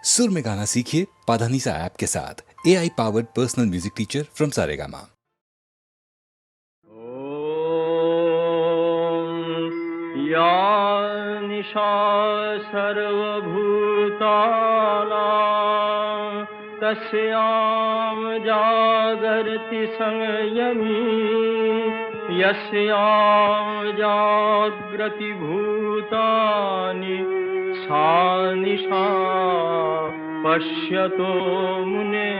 सुर में गाना सीखिए पाधानीसा ऐप के साथ। AI powered personal music teacher from Saregama. या निशा सर्वभूतानां तस्यां जागर्ति संयमी यस्यां जाग्रति भूतानि सा निशा पश्यतो मुने।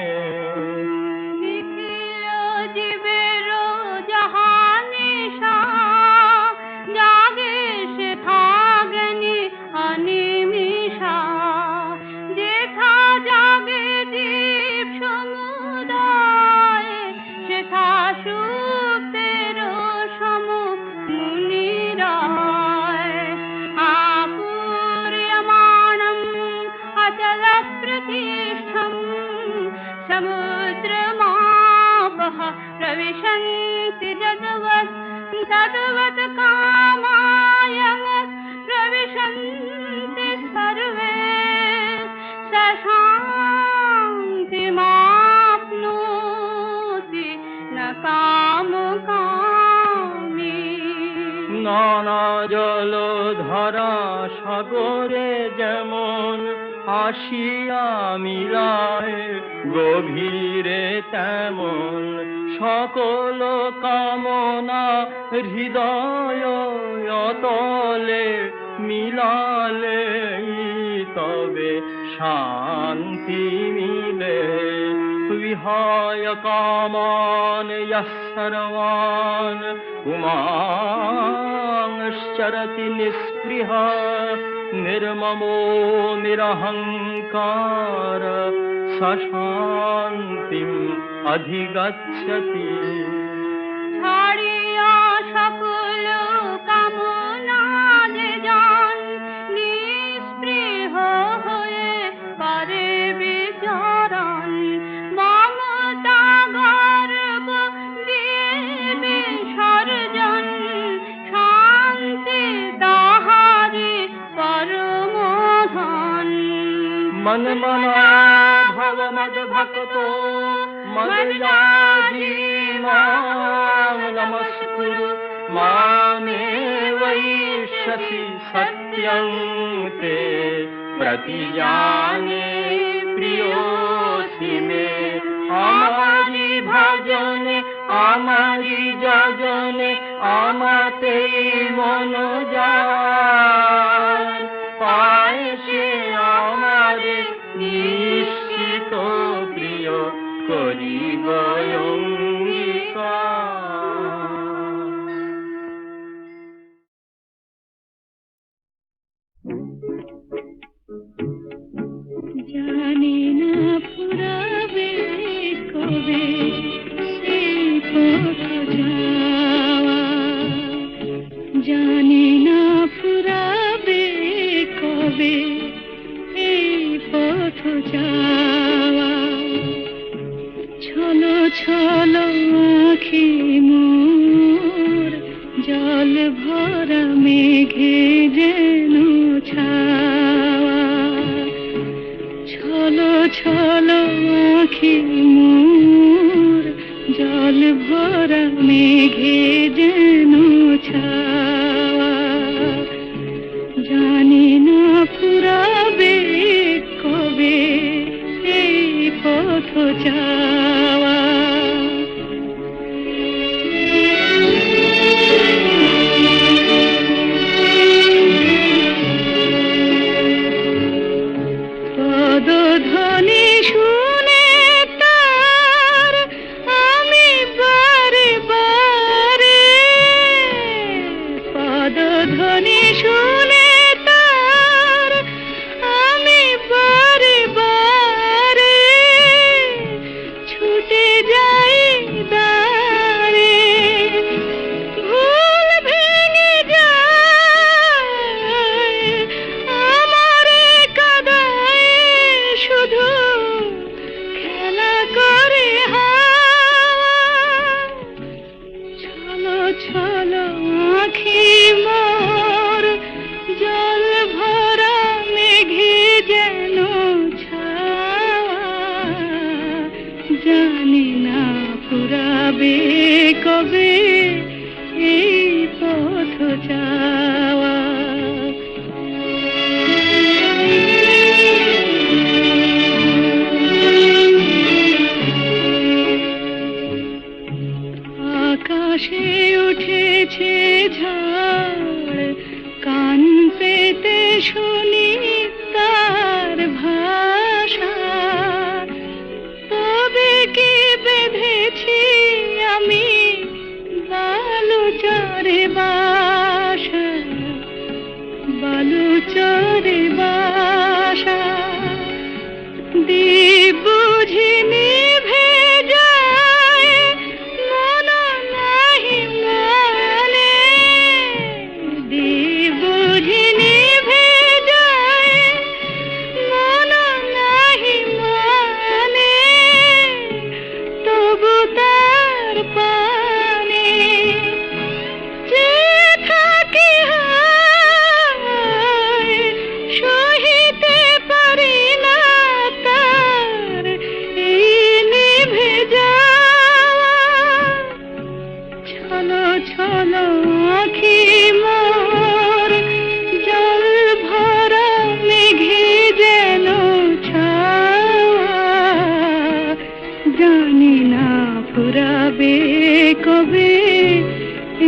प्रविशन्ति तद्वत् कामायं प्रविशन्ति सर्वे स शान्तिमाप्नोति न कामकामी। नाना जलधारा সাগরে যেমন আসিয়া মিলায় গভীরে তেমন সকল কামনা হৃদয় অতলে মিলালে তবে শান্তি মিলে। বিহায় কামান সর্বান পুমাংশ্চরতি নিঃস্পৃহ निर्ममो निरहंकार स शान्तिम् अधिगच्छति। ছাড়িয়া সকল কামনা যে জন নিঃস্পৃহ হয়ে করে বিচরণ মমতা গর্ব দিয়ে বিসর্জন শান্তি তাহারি পরম ধন। मन मना भव मद भक्तो मदयाजी मां नमस्कुरु मामे वैश्यसि सत्यं ते प्रतिजाने प्रियोसि मे। আমারি ভজনে আমারি যজনে আমাতেই মন যায় পায় সে আমারে নিশ্চিত প্রিয় করিব অঙ্গীকার। জানি না ফুরাবে কবে সেই পথ যাওয়া, জানি না ফুরাবে কবে এই পথ যাওয়া। ছলো ছলো আঁখি মোর জল ভরা মেঘে যেন ছাওয়া। ছলো ছলো আঁখি মোর জল ভরা মেঘে যেন ছাওয়া। জানি না ফুরাবে কবে এই পথ যাওয়া। পদধ্বনি শুনে তার আমি বারে বারে, পদধ্বনি শুনে তার আমি বারে বারে ছুটে যাই দাঁড়ে। ভুল ভেঙে যায় আমারে কাদায় শুধু ফুরাবে কবে এই পথ চাওয়া। আকাশে উঠেছে ঝড়, কান পেতে শুনি তার ভাষা, তবে কি বেঁধেছি আমি বালুচরে বাসা, বালুচরে বাসা। দ্বীপ বুঝি নিভে যায়, মন নাহি মনে, দ্বীপ বুঝি নিভে যায়, মন নাহি মনে, তবু তার পানে চেয়ে থাকি হায়, সহিতে পারি না তার এই নিভে যাওয়া। ছলো ছলো আঁখি মোর, জল ভরা মেঘে যেন ছাওয়া, জানি না ফুরাবে কবে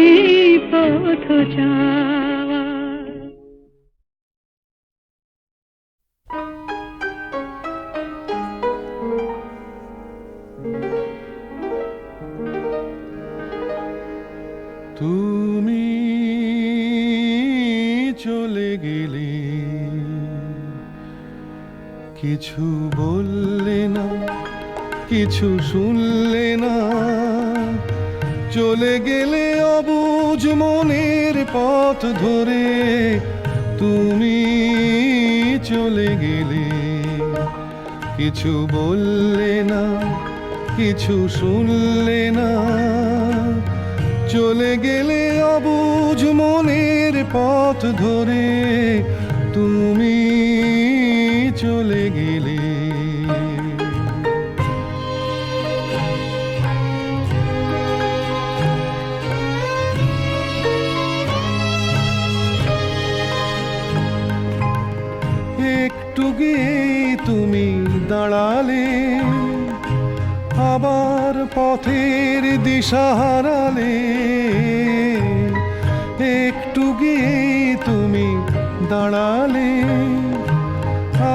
এই পথ চাওয়া। তুমি চলে গেলে, কিছু বললে না, কিছু শুনলে না, চলে গেলে অবুঝ মনের পথ ধরে। তুমি চলে গেলে, কিছু বললে না, কিছু শুনলে না, চলে গেলে অবুঝ মনের পথ ধরে। তুমি চলে গেলে, একটু গিয়ে তুমি দাঁড়ালে, আবার পথের দিশা হারালে। একটু গিয়ে তুমি দাঁড়ালে,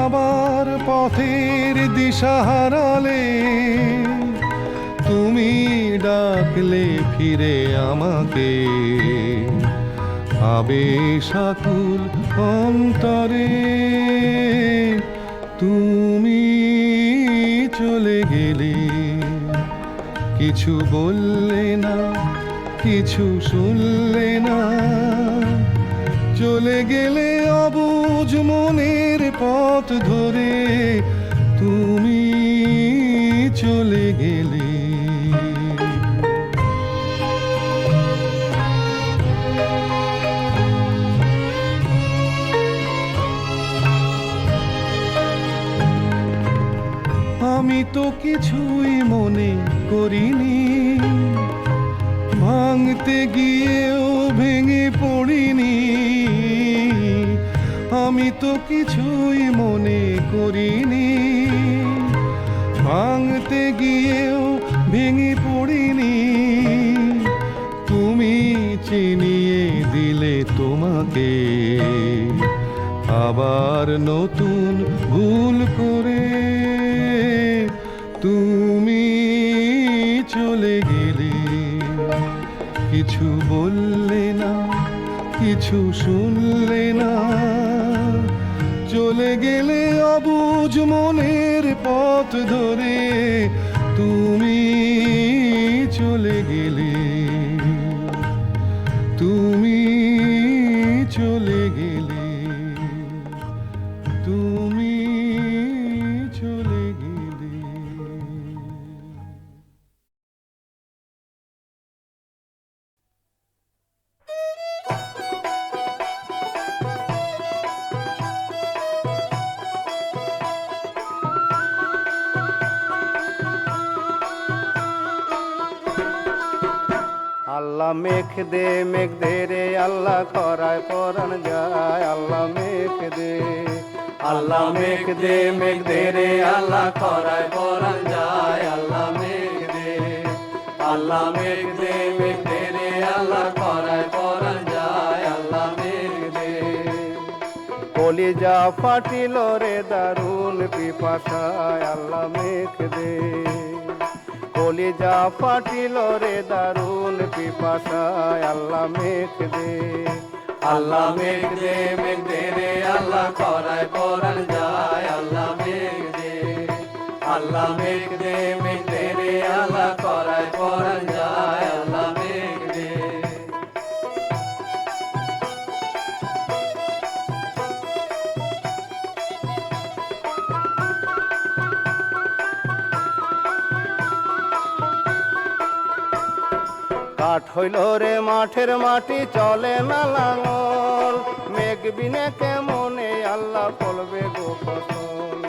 আবার পথের দিশা হারালে। তুমি ডাকলে ফিরে আমাকে, আবেশাকুল অন্তরে। তুমি চলে গেলে, কিছু বললে না, কিছু শুনলে না, চলে গেলে অবুঝ মনের পথ ধরে। তুমি চলে গেলে, আমি তো কিছুই মনে করিনি, ভাঙতে গিয়েও ভেঙে পড়িনি। আমি তো কিছুই মনে করিনি, ভাঙতে গিয়েও ভেঙে পড়িনি। তুমি চিনিয়ে দিলে তোমাকে, আবার নতুন ভুল করে। তুমি চলে গেলে, কিছু বললে না, কিছু শুনলে না, চলে গেলে অবুঝ মনের পথ ধরে। তুমি চলে গেলে, তুমি চলে গেলে, তুমি চলে গেলে। আল্লাহ মেঘ দে রে আল্লাহ খরায় পরাণ যায় আল্লাহ মেঘ দে আল্লাহ মেঘ দে রে আল্লাহ খরায় পরাণ যায় আল্লাহ মেঘ দে আল্লাহ মেঘ দে রে আল্লাহ খরায় পরাণ যায় আল্লাহ মেঘ দে কলিজা ফাটিল রে দারুণ পিপাসায় আল্লাহ মেঘ দে কলিজা ফাটিল রে দারুণ পিপাসায় আল্লাহ মেঘ দে আল্লাহ মেঘ দে রে আল্লাহ খরায় পরাণ যায় আল্লাহ মেঘ দে আল্লাহ মেঘ দে রে আল্লাহ খরায় পরাণ যায় আল্লাহ মেঘ দে কাঠ হইল রে মাঠের মাটি চলে না লাঙল মেঘ বিনে কেমনে আল্লাহ ফলবে গো ফসল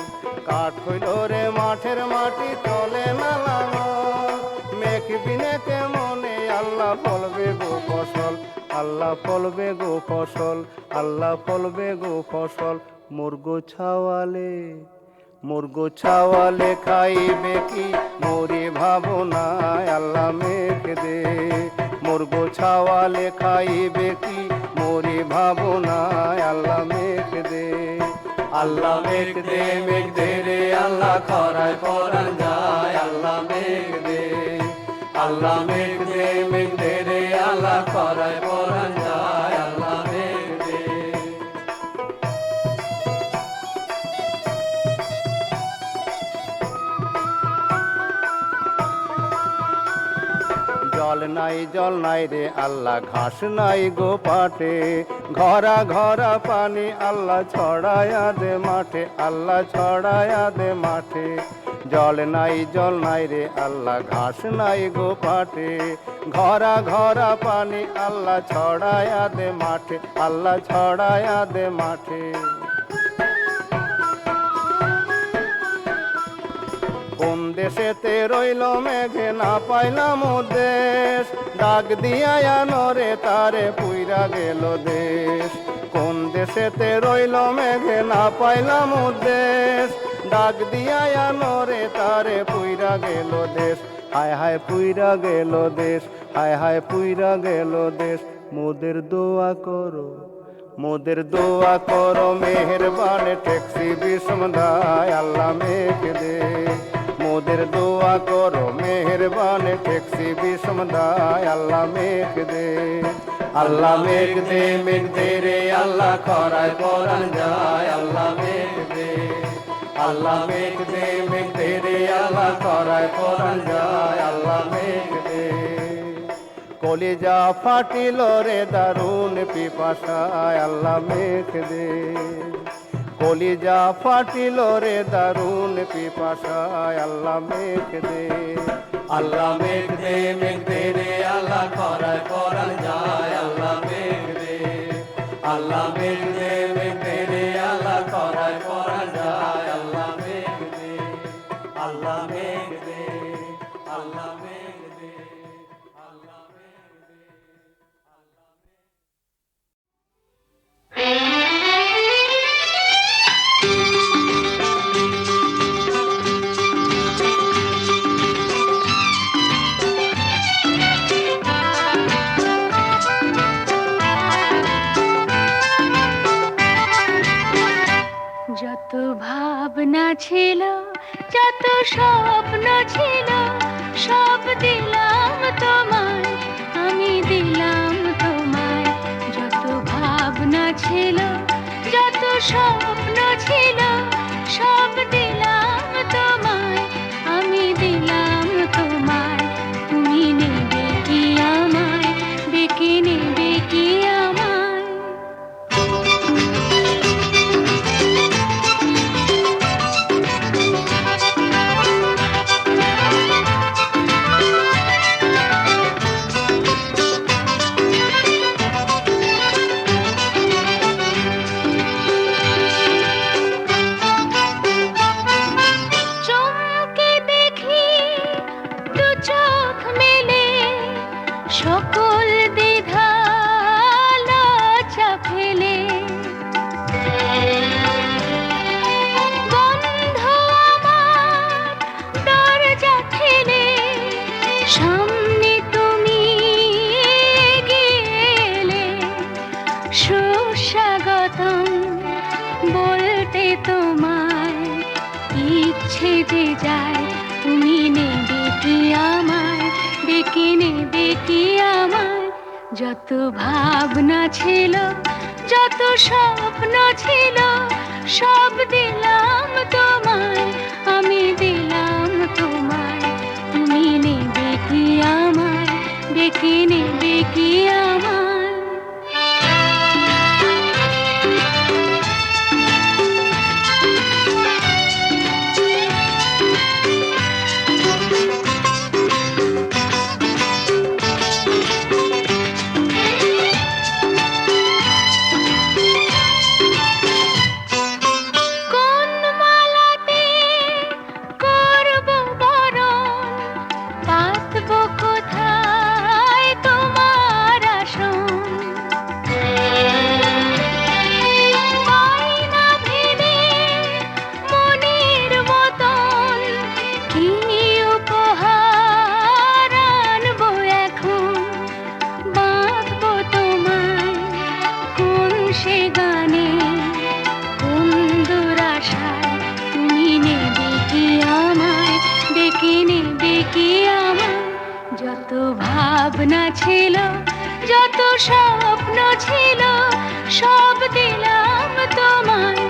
কাঠ হইল রে মাঠের মাটি চলে না লাঙল মেঘ বিনে কেমনে আল্লাহ ফলবে গো ফসল আল্লাহ ফলবে গো ফসল আল্লাহ ফলবে গো ফসল মুরগো ছাওয়ালে খাইবে কি মোরে ভাবনায় আল্লাহ মেঘ দে মুরগো ছাওয়ালে খাইবে কি মোরে ভাবনায় আল্লাহ মেঘ দে আল্লাহ মেঘ দে রে আল্লাহ খরায় পরাণ যায় আল্লাহ মেঘ দে আল্লাহ মেঘ দে রে আল্লাহ খরায় পরাণ যায় আল্লাহ মেঘ দে জল নাই রে আল্লাহ ঘাস নাই গো পাটে ঘরা ঘরা পানি আল্লাহ ছড়ায়া দে মাঠে আল্লাহ ছড়ায়া দে মাঠে জল নাই রে আল্লাহ ঘাস নাই গো পাটে ঘরা ঘরা পানি আল্লাহ ছড়ায়া দে মাঠে আল্লাহ ছড়ায়া দে মাঠে কোন দেশেতে রইল মেঘে না পাইলাম দেশ ডাক দিয়া নরে তারে পুইরা গেল দেশ কোন দেশেতে রইল মেঘে না পাইলাম দেশ ডাক দিয়া নরে তারে পুইরা গেল দেশ হায় হায় পুইরা গেল দেশ হায় হায় পুইরা গেল দেশ মোদের দোয়া করো মেহেরবান টেক্সি বিসমদায় আল্লাহ মেঘ দে মোদের দোয়া করো মেহেরবান টেক্সি বিসমদায় আল্লাহ মেঘ দে আল্লাহ মেঘ দে রে আল্লাহ খরায় পরাণ যায় আল্লাহ মেঘ দে আল্লাহ মেঘ দে রে আল্লাহ খরায় পরাণ যায় আল্লাহ মেঘ দে কলিজা ফাটিল রে দারুণ পিপাসায় আল্লাহ মেঘ দে কলিজা ফাটিল রে দারুণ পিপাসায় আল্লাহ মেঘ দে আল্লাহ মেঘ দে রে আল্লাহ খরায় পরাণ যায় আল্লাহ মেঘ দে আল্লাহ মেঘ দে রে আল্লাহ খরায় পরাণ যায় আল্লাহ মেঘ দে আল্লাহ মেঘ দে আল্লাহ মেঘ দে আল্লাহ মেঘ দে যত ভাবনা ছিল যত স্বপ্ন ছিল সব দিলাম তোমায় আমি দিলাম তোমায় যত ভাবনা ছিল যত স্বপ্ন ছিল সব দিলাম তোমায় আমি দিলাম তোমায় তুমি নেবে কি আমায় ডেকে নেবে কি আমায় ইচ্ছে যে যায় তুমি নেবে কি আমায়, ডেকে নেবে কি আমায়। যত ভাবনা ছিল, যত স্বপ্ন ছিল, সব দিলাম তোমায়, আমি দিলাম তোমায়। তুমি নেবে কি আমায়, ডেকে নেবে কি আমায়। কোন মালাতে করব বরণ, পাতব কোথায় তোমার আসন। আয়না ভেবে মনের মতন কি উপহার আনবো এখন। বাঁধব তোমায় কোন সে গানে, কোন দুরাশায়, তুমি নেবে কি আমায়, ডেকে নেবে কি আমায়। যত ভাবনা ছিল, যত স্বপ্ন ছিল, সব দিলাম তোমায়,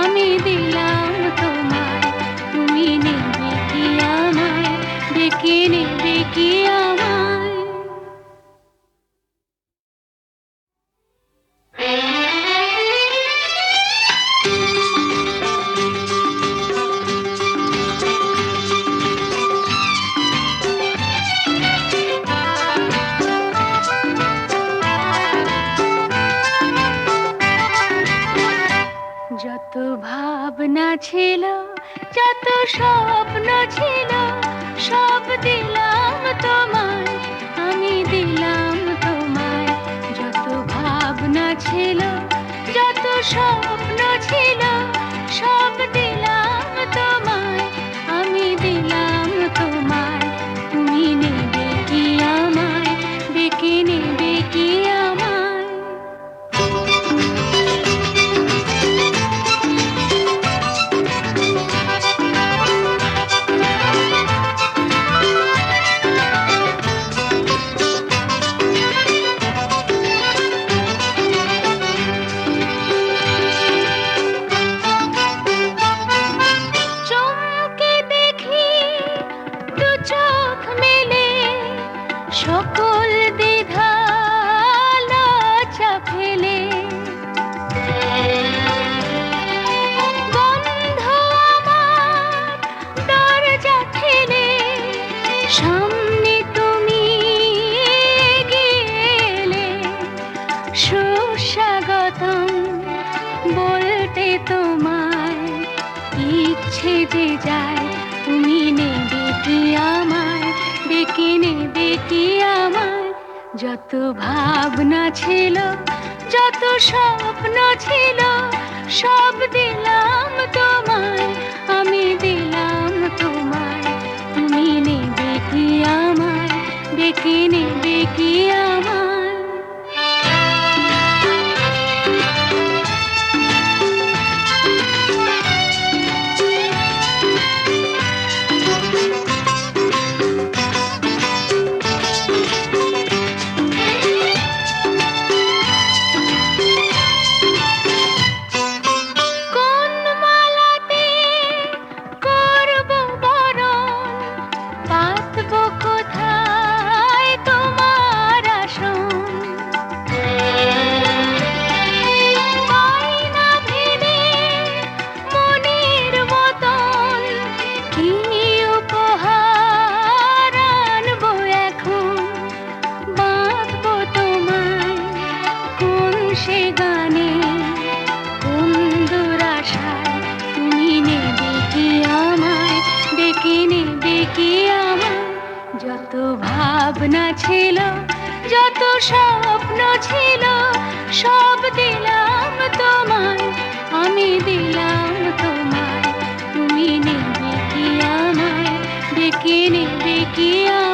আমি দিলাম তোমায়। তুমি নেবে কি আমায়, ডেকে নেবে কি আমায়। যত ভাবনা ছিল, যত স্বপ্ন ছিল, সব দিলাম তোমায়, আমি দিলাম তোমায়। যত ভাবনা ছিল, যত স্বপ্ন ছিল, সব দিলাম তোমায়, আমি দিলাম তোমায়। তুমি নেবে কি আমায়, ডেকে নেবে কি আমায়। চমকে দেখি দু চোখ মেলে, সকল দ্বিধা লজ্জা ফেলে। বন্ধ আমার দরজা ঠেলে, সামনে তুমি এগিয়ে এলে। সুস্বাগতম বলতে তোমায়, ইচ্ছে যে যায় তুমি নেবে কি আমায়, ডেকে নেবে কি আমায়। যত ভাবনা ছিল, যত স্বপ্ন ছিল, সব দিলাম তোমায়, আমি দিলাম তোমায়। তুমি নেবে কি আমায়, ডেকে নেবে কি আমায়। কোন মালাতে করব বরণ, পাতব কোথায় তোমার আসন। আয়না ভেবে মনের মতন কি উপহার আনবো এখন। বাঁধব তোমায় কোন সে গানে, কোন দুরাশায়, তুমি নেবে কি আমায়, ডেকে নেবে কি আমায়। যত ভাবনা ছিল, যত স্বপ্ন ছিল, সব দিলাম তোমায়, আমি দিলাম তোমায়। তুমি নেবে কি আমায়, ডেকে নেবে কি আমায়।